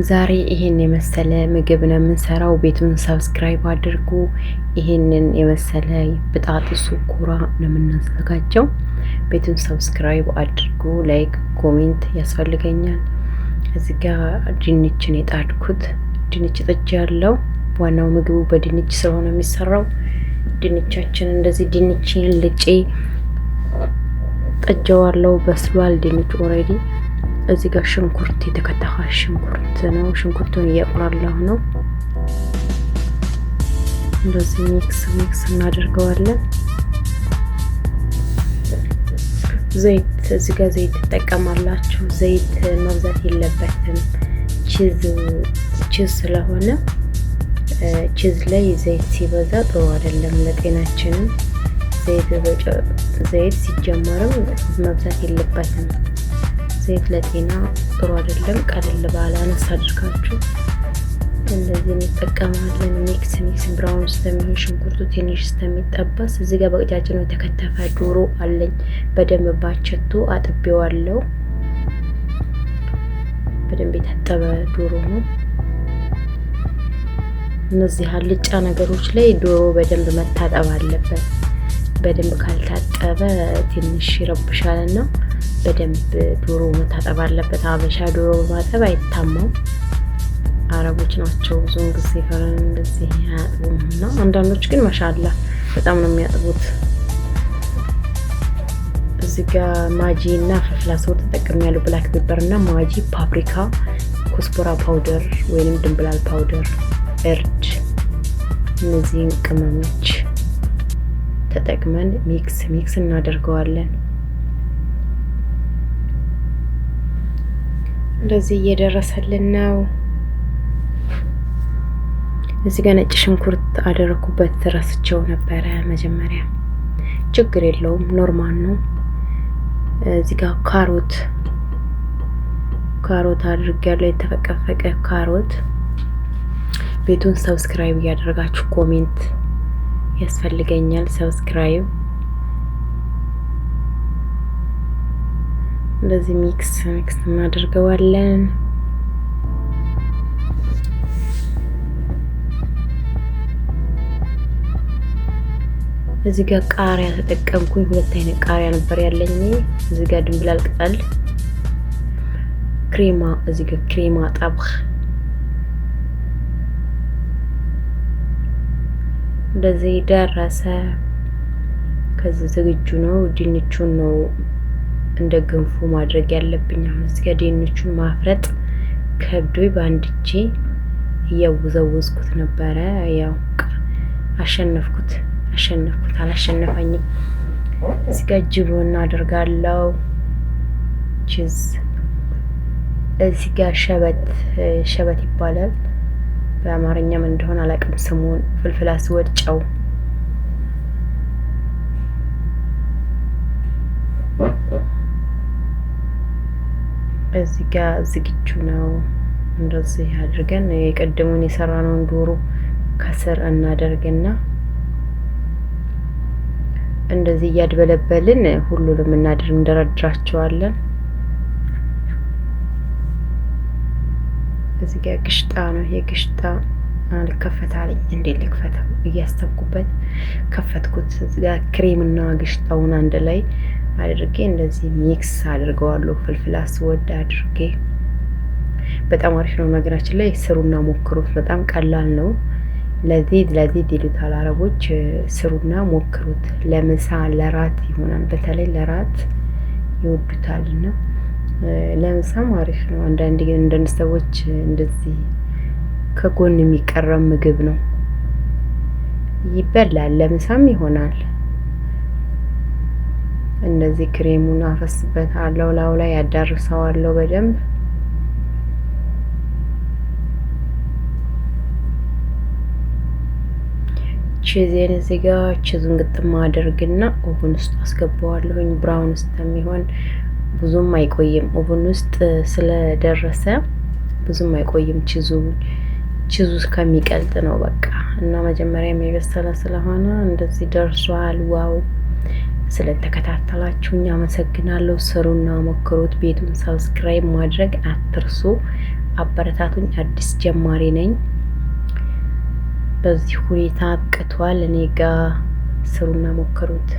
ዛሬ ይሄን የመሰለ ምግብ ነው የምንሰራው። ቤቱን ሰብስክራይብ አድርጉ። ይሄንን የመሰለ ብጣጥሱ ኩራ ነው የምናዘጋጀው። ቤቱን ሰብስክራይብ አድርጉ። ላይክ ኮሜንት ያስፈልገኛል። እዚህ ጋር ድንችን የጣድኩት ድንች ጥጅ ያለው ዋናው ምግቡ በድንች ስለሆነ የሚሰራው ድንቻችን እንደዚህ ድንችን ልጬ ጥጄዋለሁ። በስሏል ድንች ኦሬዲ። እዚህ ጋር ሽንኩርት የተከተፈ ሽንኩርት ነው። ሽንኩርቱን እያቁላላሁ ነው። እንደዚህ ሚክስ እናደርገዋለን። ዘይት እዚህ ጋር ዘይት ትጠቀማላችሁ። ዘይት መብዛት የለበትም። ቺዝ ስለሆነ ቺዝ ላይ ዘይት ሲበዛ ጥሩ አይደለም ለጤናችንም። ዘይት ሲጀመርም መብዛት የለበትም። ዘይት ለጤና ጥሩ አይደለም። ቀለል ባለ አነስ አድርጋችሁ እንደዚህ እንጠቀማለን። ሚክስ ብራውን እስከሚሆን ሽንኩርቱ ትንሽ እስከሚጠበስ እዚህ ጋር በቅጫጭኑ የተከተፈ ዶሮ አለኝ። በደንብ ባቸቶ አጥቤዋለሁ። በደንብ የታጠበ ዶሮ ነው። እነዚህ አልጫ ነገሮች ላይ ዶሮ በደንብ መታጠብ አለበት። በደንብ ካልታጠበ ትንሽ ይረብሻልና በደንብ ዶሮ መታጠብ አለበት። አበሻ ዶሮ በማጠብ አይታማም። አረቦች ናቸው ብዙውን ጊዜ ፈረን እንደዚህ አያጥቡም። እና አንዳንዶች ግን ማሻአላ በጣም ነው የሚያጥቡት። እዚህ ጋር ማጂ እና ፍልፍል አስወር ተጠቅሜያለሁ። ብላክ ፔፐር እና ማጂ፣ ፓፕሪካ፣ ኮስፖራ ፓውደር ወይንም ድንብላል ፓውደር፣ እርድ፣ እነዚህን ቅመሞች ተጠቅመን ሚክስ እናደርገዋለን። እንደዚህ እየደረሰልን ነው። እዚህ ጋር ነጭ ሽንኩርት አደረኩበት። ረስቸው ነበረ መጀመሪያ። ችግር የለውም ኖርማል ነው። እዚህ ጋር ካሮት አድርጌያለሁ። የተፈቀፈቀ ካሮት። ቤቱን ሰብስክራይብ እያደረጋችሁ ኮሜንት ያስፈልገኛል። ሰብስክራይብ እንደዚህ ሚክስ እናደርገዋለን። እዚህ ጋር ቃሪያ ተጠቀምኩኝ። ሁለት አይነት ቃሪያ ነበር ያለኝ። እዚህ ጋር ድንብላል ቅጠል፣ ክሬማ፣ እዚህ ጋር ክሬማ ጠብኽ እንደዚህ ደረሰ። ከዚህ ዝግጁ ነው። ድንቹን ነው እንደ ገንፎ ማድረግ ያለብኝ። አሁን እዚህ ጋር ድንቹን ማፍረጥ ከብዶኝ በአንድ እጄ እያወዛወዝኩት ነበረ። ያው አሸነፍኩት አላሸነፈኝም። እዚህ ጋር ጅብን አደርጋለሁ። ቺዝ እዚህ ጋር ሸበት ይባላል። በአማርኛም እንደሆነ አላውቅም ስሙን። ፍልፍል አስወድ፣ ጨው፣ እዚህ ጋር ዝግጁ ነው። እንደዚህ አድርገን የቀደሙን የሰራነውን ዶሮ ከስር እናደርግና እንደዚህ እያድበለበልን ሁሉንም እንደረድራቸዋለን። እዚህ ጋር ግሽጣ ነው። ይሄ ግሽጣ አልከፈታለኝ። እንዴት ልክፈተው እያሰብኩበት ከፈትኩት። እዚህ ጋር ክሬምና ግሽጣውን አንድ ላይ አድርጌ እንደዚህ ሚክስ አድርገዋለሁ። ፍልፍል አስወድ አድርጌ በጣም አሪፍ ነው። ነገራችን ላይ ስሩና ሞክሩት። በጣም ቀላል ነው። ለዚህ ይሉታል አረቦች። ስሩና ሞክሩት። ለምሳ ለራት ይሆናል። በተለይ ለራት ይወዱታልና ለምሳም አሪፍ ነው። አንዳንዴ ግን እንደነ ሰዎች እንደዚህ ከጎን የሚቀረብ ምግብ ነው። ይበላል፣ ለምሳም ይሆናል። እንደዚህ ክሬሙን አፈስበታለሁ። ላዩ ላይ ያዳርሰዋለሁ በደንብ። ቺዝን እዚህ ጋር ቺዙን ግጥም አድርግና ኦቨን ውስጥ አስገባዋለሁኝ። ብራውን እስከሚሆን ብዙም አይቆይም። ኦቨን ውስጥ ስለደረሰ ብዙም አይቆይም። ቺዙ ከሚቀልጥ ነው በቃ። እና መጀመሪያ የበሰለ ስለሆነ እንደዚህ ደርሷል። ዋው! ስለተከታተላችሁኝ አመሰግናለሁ። ስሩና ሞክሩት። ቤቱን ሰብስክራይብ ማድረግ አትርሱ። አበረታቱኝ። አዲስ ጀማሪ ነኝ። በዚህ ሁኔታ አብቅቷል። እኔ ጋር ስሩና ሞክሩት።